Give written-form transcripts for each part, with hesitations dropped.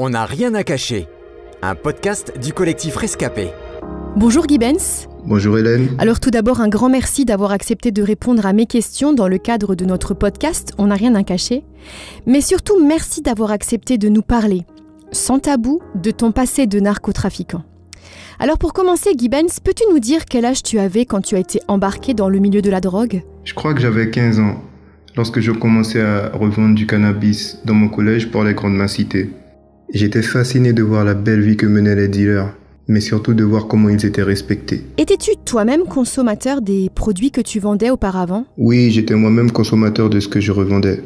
On n'a rien à cacher, un podcast du collectif Rescapé. Bonjour Guy Benz. Bonjour Hélène. Alors tout d'abord, un grand merci d'avoir accepté de répondre à mes questions dans le cadre de notre podcast On n'a rien à cacher. Mais surtout, merci d'avoir accepté de nous parler, sans tabou, de ton passé de narcotrafiquant. Alors pour commencer, Guy Benz, peux-tu nous dire quel âge tu avais quand tu as été embarqué dans le milieu de la drogue ? Je crois que j'avais 15 ans, lorsque je commençais à revendre du cannabis dans mon collège pour les grandes massités. J'étais fasciné de voir la belle vie que menaient les dealers, mais surtout de voir comment ils étaient respectés. Étais-tu toi-même consommateur des produits que tu vendais auparavant ? Oui, j'étais moi-même consommateur de ce que je revendais.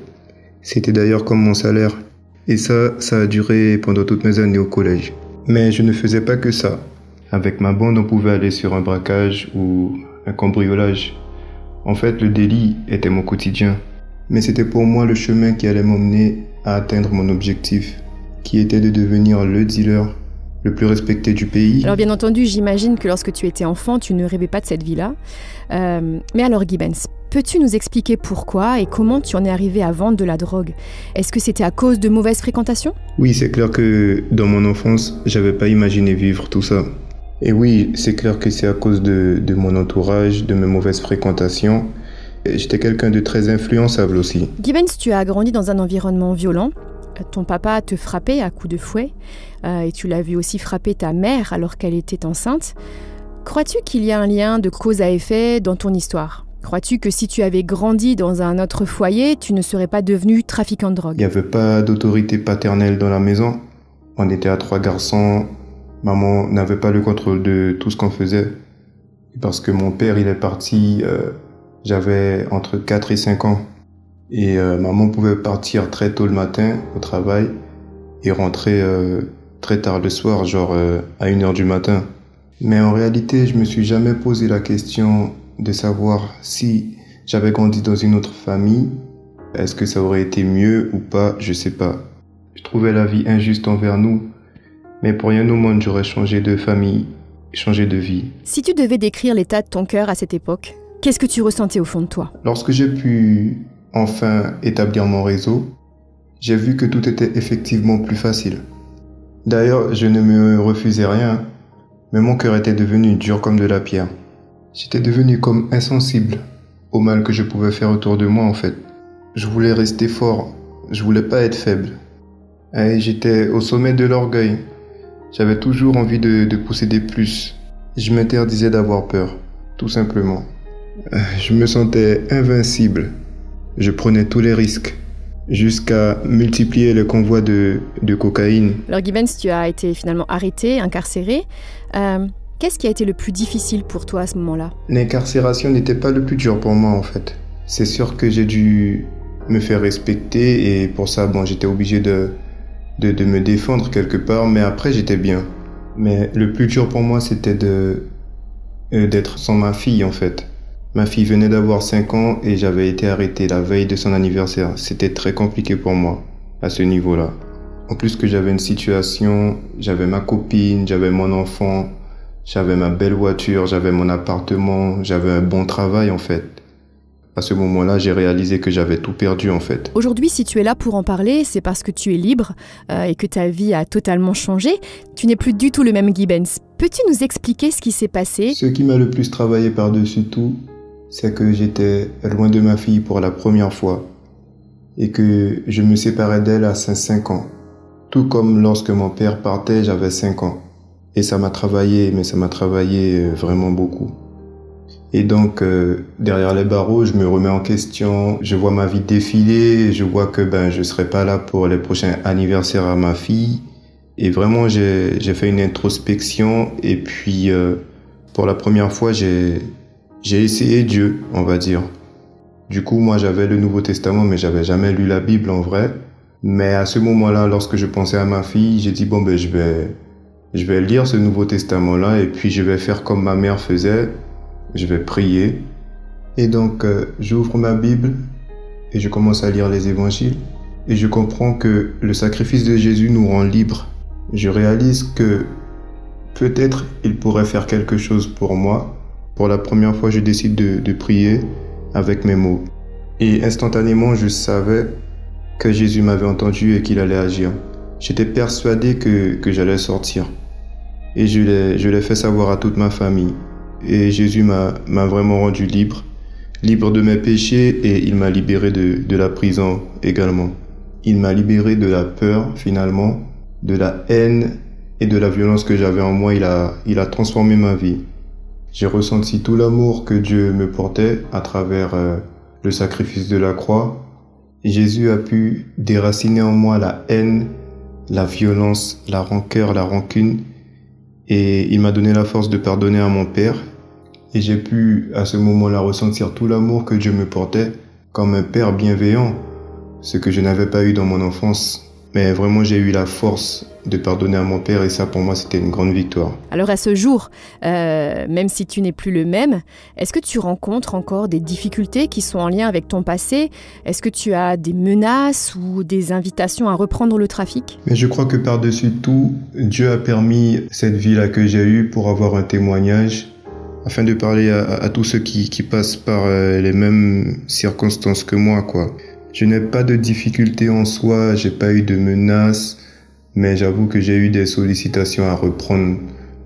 C'était d'ailleurs comme mon salaire. Et ça a duré pendant toutes mes années au collège. Mais je ne faisais pas que ça. Avec ma bande, on pouvait aller sur un braquage ou un cambriolage. En fait, le délit était mon quotidien. Mais c'était pour moi le chemin qui allait m'emmener à atteindre mon objectif, qui était de devenir le dealer le plus respecté du pays. Alors bien entendu, j'imagine que lorsque tu étais enfant, tu ne rêvais pas de cette vie-là. Mais alors Guy Benz, peux-tu nous expliquer pourquoi et comment tu en es arrivé à vendre de la drogue ? Est-ce que c'était à cause de mauvaises fréquentations ? Oui, c'est clair que dans mon enfance, j'avais pas imaginé vivre tout ça. Et oui, c'est clair que c'est à cause de mon entourage, de mes mauvaises fréquentations. Et j'étais quelqu'un de très influençable aussi. Guy Benz, tu as grandi dans un environnement violent. Ton papa te frappait à coups de fouet et tu l'as vu aussi frapper ta mère alors qu'elle était enceinte. Crois-tu qu'il y a un lien de cause à effet dans ton histoire ? Crois-tu que si tu avais grandi dans un autre foyer, tu ne serais pas devenu trafiquant de drogue ? Il n'y avait pas d'autorité paternelle dans la maison. On était à 3 garçons. Maman n'avait pas le contrôle de tout ce qu'on faisait. Parce que mon père, il est parti, j'avais entre 4 et 5 ans. Et maman pouvait partir très tôt le matin au travail et rentrer très tard le soir, genre à 1h du matin. Mais en réalité, je me suis jamais posé la question de savoir si j'avais grandi dans une autre famille, est-ce que ça aurait été mieux ou pas, je sais pas. Je trouvais la vie injuste envers nous, mais pour rien au monde, j'aurais changé de famille, changé de vie. Si tu devais décrire l'état de ton cœur à cette époque, qu'est-ce que tu ressentais au fond de toi ? Lorsque j'ai pu enfin établir mon réseau, j'ai vu que tout était effectivement plus facile. D'ailleurs, je ne me refusais rien, mais mon cœur était devenu dur comme de la pierre. J'étais devenu comme insensible au mal que je pouvais faire autour de moi en fait. Je voulais rester fort, je voulais pas être faible. Et j'étais au sommet de l'orgueil. J'avais toujours envie de posséder plus. Je m'interdisais d'avoir peur, tout simplement. Je me sentais invincible. Je prenais tous les risques, jusqu'à multiplier les convois de cocaïne. Alors Guy Benz, tu as été finalement arrêté, incarcéré. Qu'est-ce qui a été le plus difficile pour toi à ce moment-là ? L'incarcération n'était pas le plus dur pour moi en fait. C'est sûr que j'ai dû me faire respecter et pour ça, j'étais obligé de me défendre quelque part, mais après j'étais bien. Mais le plus dur pour moi, c'était d'être sans ma fille en fait. Ma fille venait d'avoir 5 ans et j'avais été arrêté la veille de son anniversaire. C'était très compliqué pour moi, à ce niveau-là. En plus que j'avais une situation, j'avais ma copine, j'avais mon enfant, j'avais ma belle voiture, j'avais mon appartement, j'avais un bon travail en fait. À ce moment-là, j'ai réalisé que j'avais tout perdu en fait. Aujourd'hui, si tu es là pour en parler, c'est parce que tu es libre et que ta vie a totalement changé. Tu n'es plus du tout le même Guy Benz. Peux-tu nous expliquer ce qui s'est passé ? Ce qui m'a le plus travaillé par-dessus tout, c'est que j'étais loin de ma fille pour la première fois et que je me séparais d'elle à 5 ans. Tout comme lorsque mon père partait, j'avais 5 ans. Et ça m'a travaillé, mais ça m'a travaillé vraiment beaucoup. Et donc, derrière les barreaux, je me remets en question, je vois ma vie défiler, je vois que je serai pas là pour les prochains anniversaires à ma fille. Et vraiment, j'ai fait une introspection et puis, pour la première fois, j'ai essayé Dieu, on va dire. Du coup, moi, j'avais le Nouveau Testament, mais j'avais jamais lu la Bible en vrai. Mais à ce moment-là, lorsque je pensais à ma fille, j'ai dit, je vais lire ce Nouveau Testament-là et puis je vais faire comme ma mère faisait. Je vais prier. Et donc, j'ouvre ma Bible et je commence à lire les évangiles. Et je comprends que le sacrifice de Jésus nous rend libres. Je réalise que peut-être il pourrait faire quelque chose pour moi. Pour la première fois, je décide de prier avec mes mots. Et instantanément, je savais que Jésus m'avait entendu et qu'il allait agir. J'étais persuadé que j'allais sortir. Et je l'ai fait savoir à toute ma famille. Et Jésus m'a vraiment rendu libre de mes péchés, et il m'a libéré de la prison également. Il m'a libéré de la peur finalement, de la haine et de la violence que j'avais en moi. Il a transformé ma vie. J'ai ressenti tout l'amour que Dieu me portait à travers le sacrifice de la croix. Jésus a pu déraciner en moi la haine, la violence, la rancœur, la rancune, et il m'a donné la force de pardonner à mon Père. Et j'ai pu à ce moment-là ressentir tout l'amour que Dieu me portait comme un Père bienveillant, ce que je n'avais pas eu dans mon enfance. Mais vraiment, j'ai eu la force de pardonner à mon Père, et ça pour moi c'était une grande victoire. Alors à ce jour, même si tu n'es plus le même, est-ce que tu rencontres encore des difficultés qui sont en lien avec ton passé? Est-ce que tu as des menaces ou des invitations à reprendre le trafic? Mais je crois que par-dessus tout, Dieu a permis cette vie-là que j'ai eue pour avoir un témoignage, afin de parler à tous ceux qui passent par les mêmes circonstances que moi, quoi. Je n'ai pas de difficultés en soi, j'ai pas eu de menaces, mais j'avoue que j'ai eu des sollicitations à reprendre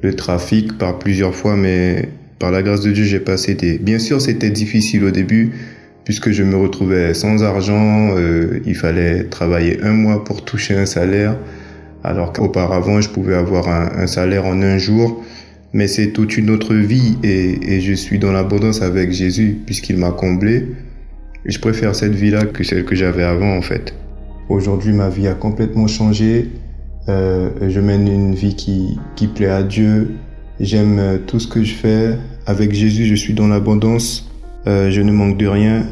le trafic par plusieurs fois, mais par la grâce de Dieu, j'ai passé Bien sûr, c'était difficile au début, puisque je me retrouvais sans argent, il fallait travailler 1 mois pour toucher un salaire, alors qu'auparavant, je pouvais avoir un salaire en 1 jour, mais c'est toute une autre vie, et je suis dans l'abondance avec Jésus, puisqu'il m'a comblé. Et je préfère cette vie-là que celle que j'avais avant, en fait. Aujourd'hui, ma vie a complètement changé. Je mène une vie qui plaît à Dieu. J'aime tout ce que je fais. Avec Jésus, je suis dans l'abondance. Je ne manque de rien.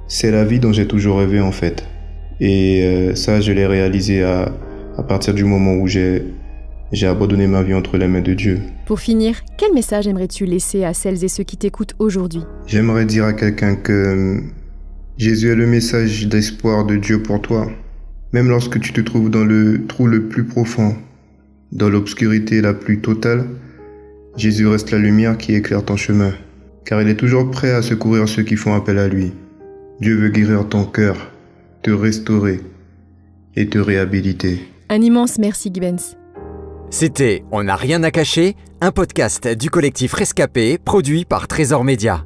C'est la vie dont j'ai toujours rêvé, en fait. Et ça, je l'ai réalisé à partir du moment où j'ai abandonné ma vie entre les mains de Dieu. Pour finir, quel message aimerais-tu laisser à celles et ceux qui t'écoutent aujourd'hui? J'aimerais dire à quelqu'un que Jésus est le message d'espoir de Dieu pour toi. Même lorsque tu te trouves dans le trou le plus profond, dans l'obscurité la plus totale, Jésus reste la lumière qui éclaire ton chemin, car il est toujours prêt à secourir ceux qui font appel à lui. Dieu veut guérir ton cœur, te restaurer et te réhabiliter. Un immense merci, Gibens. C'était On n'a rien à cacher, un podcast du collectif Rescapé, produit par Trésor Média.